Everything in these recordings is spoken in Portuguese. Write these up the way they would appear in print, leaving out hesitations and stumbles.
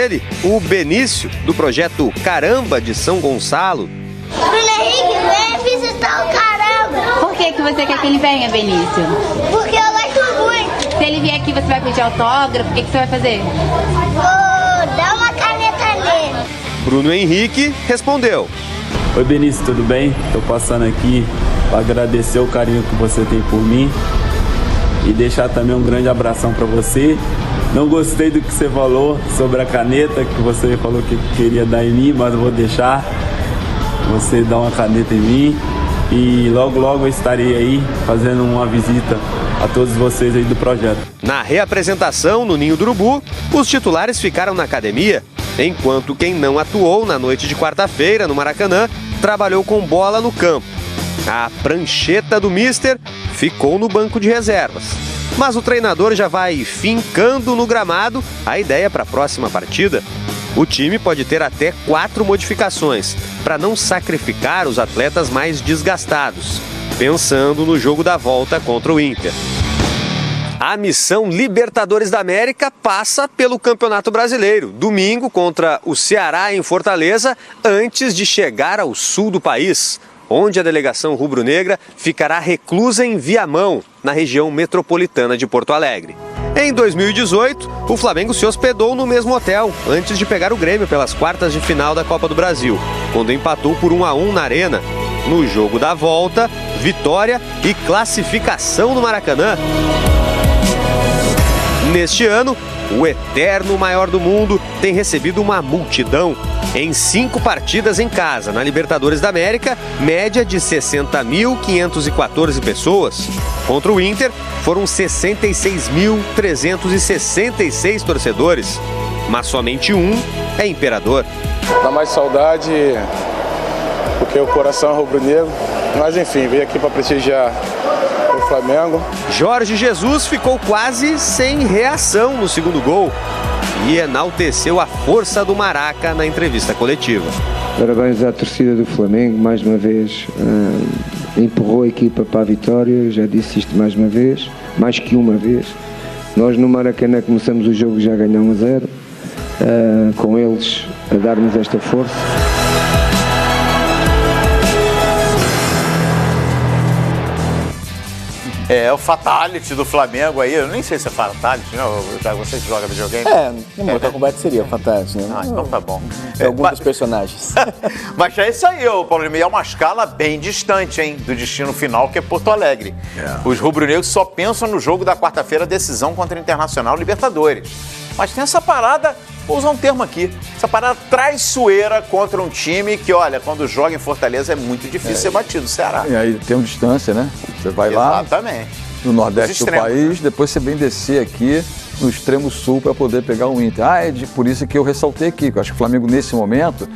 Ele, o Benício, do projeto Caramba de São Gonçalo. Bruno Henrique, vem visitar o Caramba. Por que você quer que ele venha, Benício? Porque eu gosto muito. Se ele vier aqui, você vai pedir autógrafo? O que você vai fazer? Vou dar uma caneta nele. Bruno Henrique respondeu. Oi, Benício, tudo bem? Estou passando aqui para agradecer o carinho que você tem por mim e deixar também um grande abração para você. Não gostei do que você falou sobre a caneta, que você falou que queria dar em mim, mas eu vou deixar você dar uma caneta em mim. E logo, logo eu estarei aí fazendo uma visita a todos vocês aí do projeto. Na reapresentação no Ninho do Urubu, os titulares ficaram na academia, enquanto quem não atuou na noite de quarta-feira no Maracanã trabalhou com bola no campo. A prancheta do Mister ficou no banco de reservas. Mas o treinador já vai fincando no gramado a ideia para a próxima partida. O time pode ter até 4 modificações, para não sacrificar os atletas mais desgastados, pensando no jogo da volta contra o Inter. A missão Libertadores da América passa pelo Campeonato Brasileiro, domingo contra o Ceará em Fortaleza, antes de chegar ao sul do país, onde a delegação rubro-negra ficará reclusa em Viamão, na região metropolitana de Porto Alegre. Em 2018, o Flamengo se hospedou no mesmo hotel, antes de pegar o Grêmio pelas quartas de final da Copa do Brasil, quando empatou por 1-1 na Arena. No jogo da volta, vitória e classificação no Maracanã. Neste ano, o eterno maior do mundo tem recebido uma multidão. Em 5 partidas em casa, na Libertadores da América, média de 60.514 pessoas. Contra o Inter, foram 66.366 torcedores. Mas somente um é imperador. Dá mais saudade, porque o coração é rubro-negro. Mas enfim, veio aqui para prestigiar o Flamengo. Jorge Jesus ficou quase sem reação no segundo gol e enalteceu a força do Maraca na entrevista coletiva. Parabéns à torcida do Flamengo, mais uma vez empurrou a equipa para a vitória, já disse isto mais uma vez, mais que uma vez. Nós no Maracanã começamos o jogo já a ganhar 1-0, com eles a dar-nos esta força. É o fatality do Flamengo aí, eu nem sei se é fatality, não, você que joga videogame. No Mortal Kombat seria fatality, né? Ah, então tá bom. Alguns dos personagens. Mas é isso aí, Paulo Lima, é uma escala bem distante, hein, do destino final, que é Porto Alegre. Os rubro-negros só pensam no jogo da quarta-feira, decisão contra o Internacional Libertadores. Mas tem essa parada, vou usar um termo aqui, essa parada traiçoeira contra um time que, olha, quando joga em Fortaleza é muito difícil ser batido, o Ceará. E aí tem uma distância, né? Você vai lá no nordeste do país, depois você vem descer aqui no extremo sul para poder pegar o Inter. Por isso que eu ressaltei aqui, que eu acho que o Flamengo nesse momento,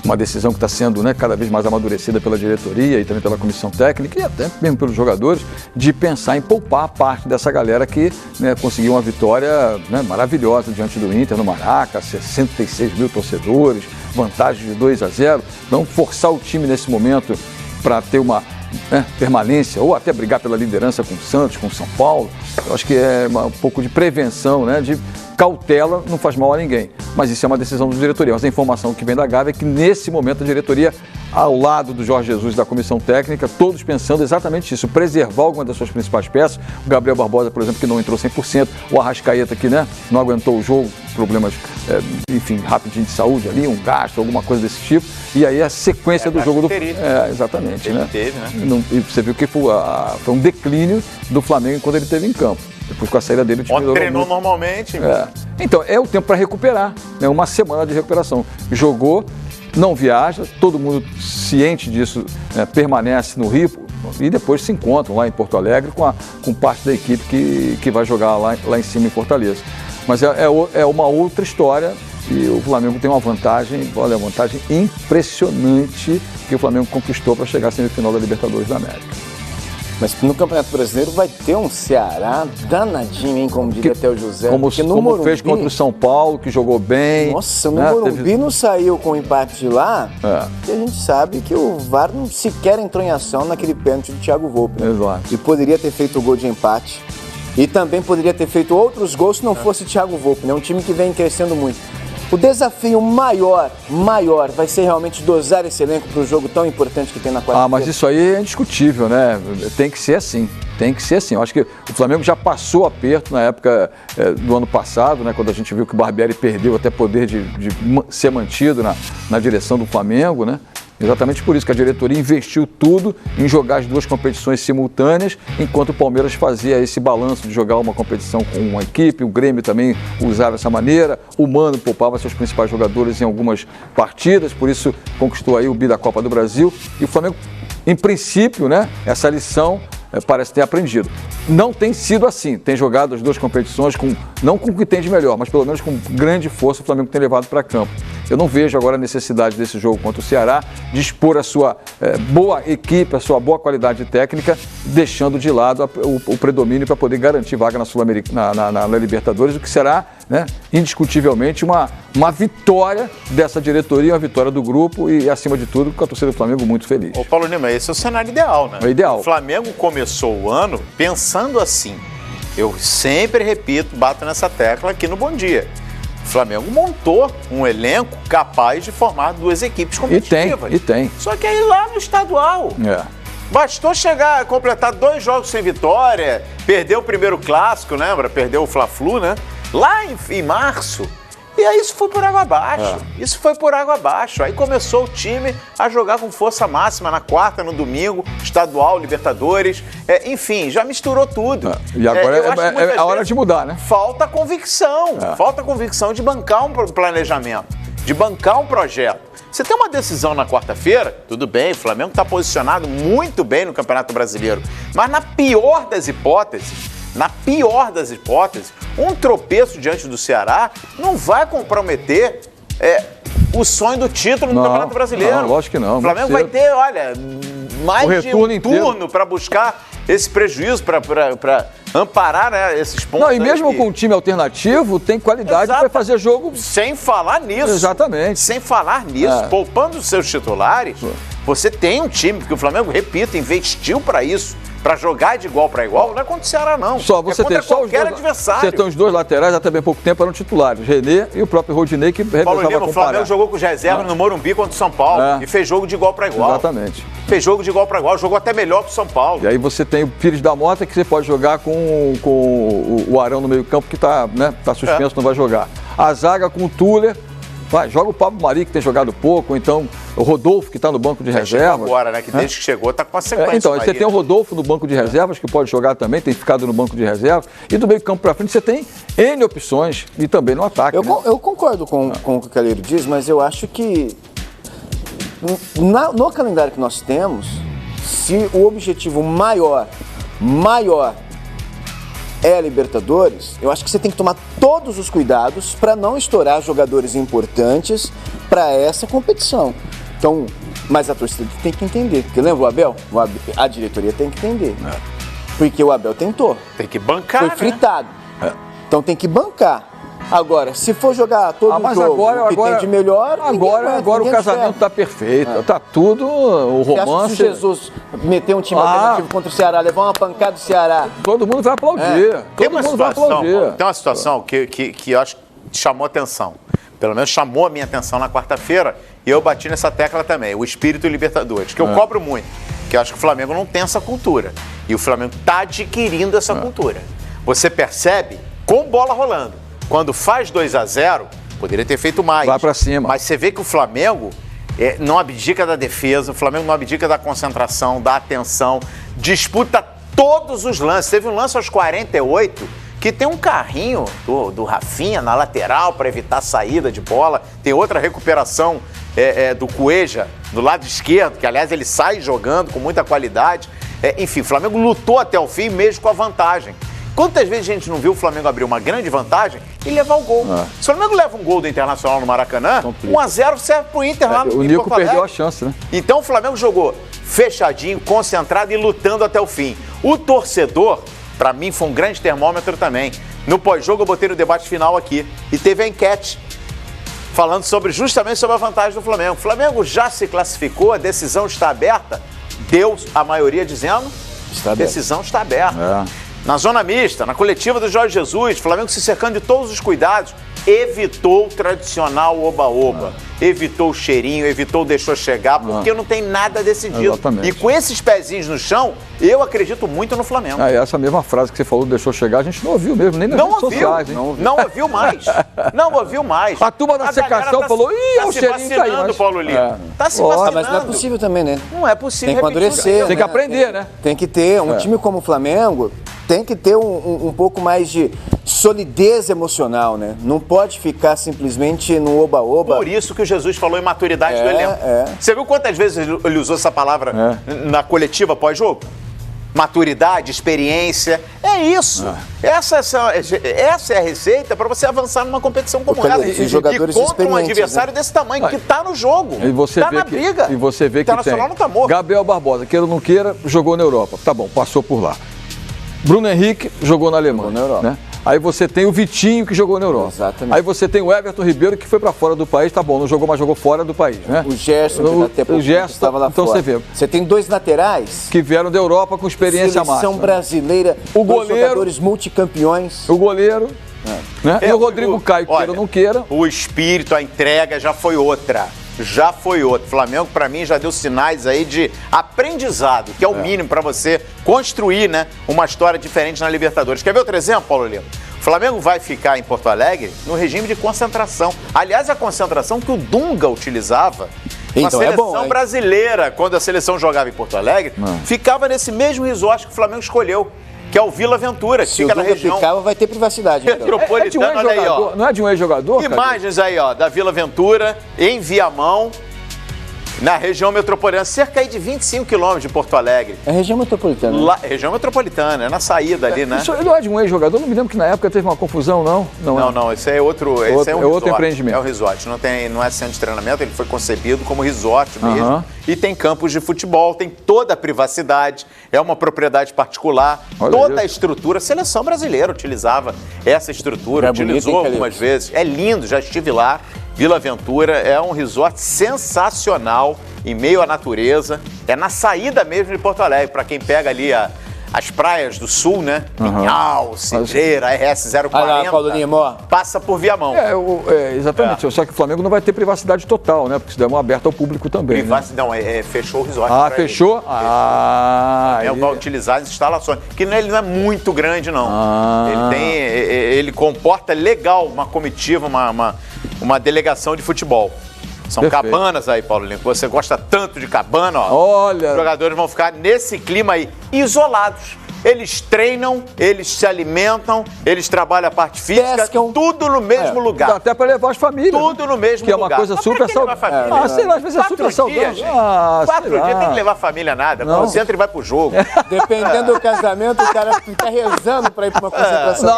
uma decisão que está sendo, né, cada vez mais amadurecida pela diretoria e também pela comissão técnica e até mesmo pelos jogadores, de pensar em poupar parte dessa galera que, né, conseguiu uma vitória, né, maravilhosa diante do Inter no Maraca, 66 mil torcedores, vantagem de 2-0. Não forçar o time nesse momento para ter uma permanência ou até brigar pela liderança com o Santos, com o São Paulo. Eu acho que é um pouco de prevenção, né, de cautela, não faz mal a ninguém. Mas isso é uma decisão do diretoria. Mas a informação que vem da Gávea é que nesse momento a diretoria, ao lado do Jorge Jesus e da comissão técnica, todos pensando exatamente isso, preservar alguma das suas principais peças. O Gabriel Barbosa, por exemplo, que não entrou 100%, o Arrascaeta que, né, não aguentou o jogo, problemas, enfim, rapidinho de saúde ali, um gasto, alguma coisa desse tipo. E aí a sequência do jogo do... exatamente, né? Teve, né? E você viu que foi um declínio do Flamengo enquanto ele esteve em campo. Depois com a saída dele, o time treinou normalmente. Então, é o tempo para recuperar, né? Uma semana de recuperação. Jogou, não viaja, todo mundo ciente disso, né, permanece no Rio e depois se encontram lá em Porto Alegre com parte da equipe que vai jogar lá em cima em Fortaleza. Mas é uma outra história e o Flamengo tem uma vantagem, olha, uma vantagem impressionante que o Flamengo conquistou para chegar à semifinal da Libertadores da América. Mas no Campeonato Brasileiro vai ter um Ceará danadinho, hein, como diria até o José. Como Morumbi, fez contra o São Paulo, que jogou bem. Nossa, no Morumbi não saiu com o empate de lá, porque a gente sabe que o VAR não sequer entrou em ação naquele pênalti do Thiago Volpe. Né? Exato. E poderia ter feito o gol de empate. E também poderia ter feito outros gols se não fosse Thiago Volpi, né? Um time que vem crescendo muito. O desafio maior vai ser realmente dosar esse elenco para o jogo tão importante que tem na quarta-feira. Mas isso aí é indiscutível, né? Tem que ser assim. Tem que ser assim. Eu acho que o Flamengo já passou aperto na época do ano passado, né? Quando a gente viu que o Barbieri perdeu até poder de ser mantido na direção do Flamengo, né? Exatamente por isso que a diretoria investiu tudo em jogar as duas competições simultâneas, enquanto o Palmeiras fazia esse balanço de jogar uma competição com uma equipe, o Grêmio também usava essa maneira, o Mano poupava seus principais jogadores em algumas partidas, por isso conquistou aí o bi da Copa do Brasil. E o Flamengo, em princípio, né, essa lição parece ter aprendido. Não tem sido assim, tem jogado as duas competições não com o que tem de melhor, mas pelo menos com grande força o Flamengo tem levado para campo. Eu não vejo agora a necessidade desse jogo contra o Ceará de expor a sua boa equipe, a sua boa qualidade técnica, deixando de lado o predomínio para poder garantir vaga na Libertadores, o que será, né, indiscutivelmente uma vitória dessa diretoria, uma vitória do grupo e, acima de tudo, com a torcida do Flamengo muito feliz. Ô Paulo Lima, esse é o cenário ideal, né? É ideal. O Flamengo começou o ano pensando assim. Eu sempre repito, bato nessa tecla aqui no Bom Dia. O Flamengo montou um elenco capaz de formar duas equipes competitivas. E tem. Só que aí lá no estadual, bastou chegar, completar 2 jogos sem vitória, perder o primeiro clássico, lembra? Perdeu o Fla-Flu, né? Lá em março. E aí isso foi por água abaixo. Isso foi por água abaixo. Aí começou o time a jogar com força máxima na quarta, no domingo, estadual, Libertadores. Enfim, já misturou tudo. E agora é a hora de mudar, né? Falta convicção. Falta convicção de bancar um planejamento, de bancar um projeto. Você tem uma decisão na quarta-feira, tudo bem, o Flamengo está posicionado muito bem no Campeonato Brasileiro. Mas na pior das hipóteses, um tropeço diante do Ceará não vai comprometer o sonho do título no Campeonato Brasileiro. Não, lógico que não. O Flamengo vai ter, olha, mais de um turno para buscar esse prejuízo, para amparar, né, esses pontos. Não, e mesmo com um time alternativo, tem qualidade para fazer jogo. Sem falar nisso. Exatamente. Sem falar nisso, poupando os seus titulares, você tem um time, porque o Flamengo, repito, investiu para isso. Para jogar de igual para igual, não é contra o Ceará, não. Só você tem qualquer adversário. Você tem os dois laterais, até bem pouco tempo, eram titulares. René e o próprio Rodinei, que revezava com o Flamengo jogou com os reservas no Morumbi contra o São Paulo e fez jogo de igual para igual. Exatamente. Fez jogo de igual para igual, jogou até melhor que o São Paulo. E aí você tem o Pires da Mota, que você pode jogar com o Arão no meio campo, que está suspenso, não vai jogar. A zaga com o Tuller. Joga o Pablo Mari, que tem jogado pouco, ou então o Rodolfo, que está no banco de reservas. Agora, né? Que desde que chegou está com a sequência. Então, você tem o Rodolfo no banco de reservas, que pode jogar também, tem ficado no banco de reservas. E do meio campo para frente você tem N opções e também no ataque. Eu concordo com o que o Calheiro diz, mas eu acho que no calendário que nós temos, se o objetivo maior é a Libertadores, eu acho que você tem que tomar todos os cuidados para não estourar jogadores importantes para essa competição. Então, mas a torcida tem que entender, porque lembra o Abel? A diretoria tem que entender. Porque o Abel tentou. Tem que bancar, foi fritado. Então tem que bancar. Agora, se for jogar todo o jogo, o que tem de melhor... Agora o casamento está perfeito, está tudo, o romance... Se Jesus meter um time alternativo contra o Ceará, levar uma pancada do Ceará... Todo mundo vai aplaudir, Tem uma situação que eu acho que chamou atenção, pelo menos chamou a minha atenção na quarta-feira, e eu bati nessa tecla também, o espírito Libertadores, que eu cobro muito, que eu acho que o Flamengo não tem essa cultura, e o Flamengo está adquirindo essa cultura. Você percebe com bola rolando. Quando faz 2-0, poderia ter feito mais. Vai pra cima. Mas você vê que o Flamengo não abdica da defesa, o Flamengo não abdica da concentração, da atenção, disputa todos os lances. Teve um lance aos 48 que tem um carrinho do Rafinha na lateral para evitar a saída de bola. Tem outra recuperação do Cueja do lado esquerdo, que aliás ele sai jogando com muita qualidade. Enfim, o Flamengo lutou até o fim mesmo com a vantagem. Quantas vezes a gente não viu o Flamengo abrir uma grande vantagem e levar o gol? Se o Flamengo leva um gol do Internacional no Maracanã, 1-0 serve pro Inter lá no O Nico perdeu a chance, né? Então o Flamengo jogou fechadinho, concentrado e lutando até o fim. O torcedor, para mim, foi um grande termômetro também. No pós-jogo eu botei no debate final aqui e teve a enquete falando justamente sobre a vantagem do Flamengo. O Flamengo já se classificou, a decisão está aberta. Deu a maioria dizendo, a decisão está aberta. na zona mista, na coletiva do Jorge Jesus, o Flamengo se cercando de todos os cuidados, evitou o tradicional oba-oba, evitou o cheirinho, deixou chegar, porque não tem nada decidido. Exatamente. E com esses pezinhos no chão, eu acredito muito no Flamengo. Essa mesma frase que você falou, deixou chegar, a gente não ouviu mesmo, nem nas redes sociais. Não ouviu mais. Não ouviu mais. A turma da secação falou, o cheirinho tá aí. Paulo Lima. Tá se vacinando. Mas não é possível também, né? Não é possível. Tem que amadurecer. Tem que aprender, né? Tem que ter. Um time como o Flamengo tem que ter um pouco mais de solidez emocional, né? Não pode ficar simplesmente no oba-oba. Por isso que o Jesus falou em maturidade do elenco. Você viu quantas vezes ele usou essa palavra na coletiva pós-jogo? Maturidade, experiência, é isso. Essa é a receita para você avançar numa competição como essa. E contra um adversário desse tamanho, que está no jogo, está na briga. E você vê que Internacional não está morto. Gabriel Barbosa, queira ou não queira, jogou na Europa. Tá bom, passou por lá. Bruno Henrique jogou na Alemanha. Né? Aí você tem o Vitinho, que jogou na Europa. Exatamente. Aí você tem o Everton Ribeiro, que foi para fora do país. Tá bom, não jogou, mas jogou fora do país, né? O Gerson, que estava lá então fora. Você vê. Você tem dois laterais que vieram da Europa com experiência máxima. Seleção brasileira, o goleiro, jogadores multicampeões. O goleiro, né? E o Rodrigo Caio, queira ou não queira. O espírito, a entrega já foi outra. Já foi outro. O Flamengo, para mim, já deu sinais aí de aprendizado, que é o mínimo para você construir, né, uma história diferente na Libertadores. Quer ver outro exemplo, Paulo Lima? O Flamengo vai ficar em Porto Alegre no regime de concentração. Aliás, a concentração que o Dunga utilizava na seleção brasileira, quando a seleção jogava em Porto Alegre, ficava nesse mesmo resort que o Flamengo escolheu, que é o Vila Ventura, que fica na região. Ficava, vai ter privacidade. Metropolitana, olha aí, ó. Não é de um ex-jogador? Imagens aí, ó, da Vila Ventura, em Viamão, na região metropolitana, cerca aí de 25 quilômetros de Porto Alegre. É região metropolitana. Lá, região metropolitana, é na saída ali, né? Isso não é de um ex-jogador? Não me lembro que na época teve uma confusão, não? Não, esse é outro. Esse é um outro empreendimento. É um resort. Não é centro de treinamento, ele foi concebido como resort mesmo. E tem campos de futebol, tem toda a privacidade, é uma propriedade particular, toda a estrutura. A seleção brasileira utilizava essa estrutura, utilizou algumas vezes. É lindo, já estive lá. Vila Ventura é um resort sensacional, em meio à natureza. É na saída mesmo de Porto Alegre, para quem pega ali as praias do sul, né? Pinhal, Cidreira, RS-040, passa por Viamão. Exatamente, só que o Flamengo não vai ter privacidade total, né? Porque isso é uma aberta ao público também. Não, fechou o resort. Fechou? Ele vai utilizar as instalações, que ele não é muito grande, não. Ele comporta legal uma comitiva, uma delegação de futebol. São cabanas aí, Paulo Lima. Você gosta tanto de cabana, ó. Olha. Os jogadores vão ficar nesse clima aí, isolados. Eles treinam, eles se alimentam, eles trabalham a parte física, pescam, tudo no mesmo lugar. Dá até para levar as famílias. Tudo no mesmo lugar. Que é uma coisa super saudável. Sei lá, às vezes é super saudável. 4 dias tem que levar a família nada. Concentra e vai pro jogo. Dependendo do casamento, o cara fica rezando para ir para uma concentração.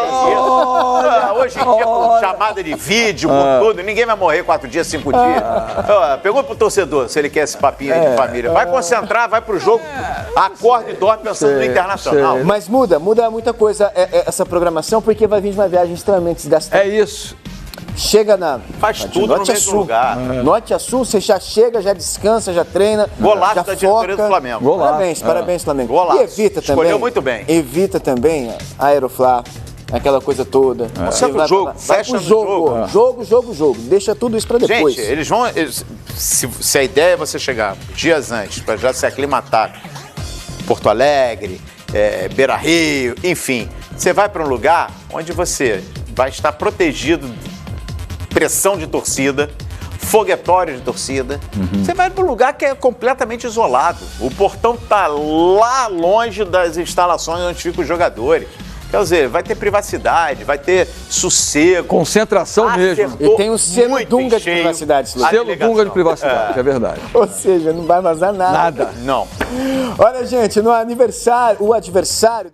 Hoje em dia, com chamada de vídeo, com tudo, ninguém vai morrer 4 dias, 5 dias. Pergunta pro torcedor se ele quer esse papinho aí de família. Vai concentrar, vai pro jogo, acorda e dorme pensando no Internacional. Mas muda muita coisa essa programação, porque vai vir de uma viagem extremamente desgastante. É isso. Chega na... Faz tudo no mesmo lugar. Norte a Sul, você já chega, já descansa, já treina, Golaço já da diretoria do Flamengo. Parabéns, Flamengo. Golaço. E evita também... Escolheu muito bem. Evita também a Aeroflá, aquela coisa toda. Concentra o jogo, fecha no jogo. Deixa tudo isso pra depois. Gente, eles vão... Se a ideia é você chegar dias antes, pra já se aclimatar, Porto Alegre, Beira-Rio, enfim, você vai para um lugar onde você vai estar protegido, pressão de torcida, foguetório de torcida. Você vai para um lugar que é completamente isolado. O portão está lá longe das instalações onde ficam os jogadores. Quer dizer, vai ter privacidade, vai ter sossego. Concentração mesmo. E tem o selo Dunga de privacidade. Selo Dunga de privacidade, é verdade. Ou seja, não vai vazar nada. Não. Olha, gente, no aniversário, o adversário...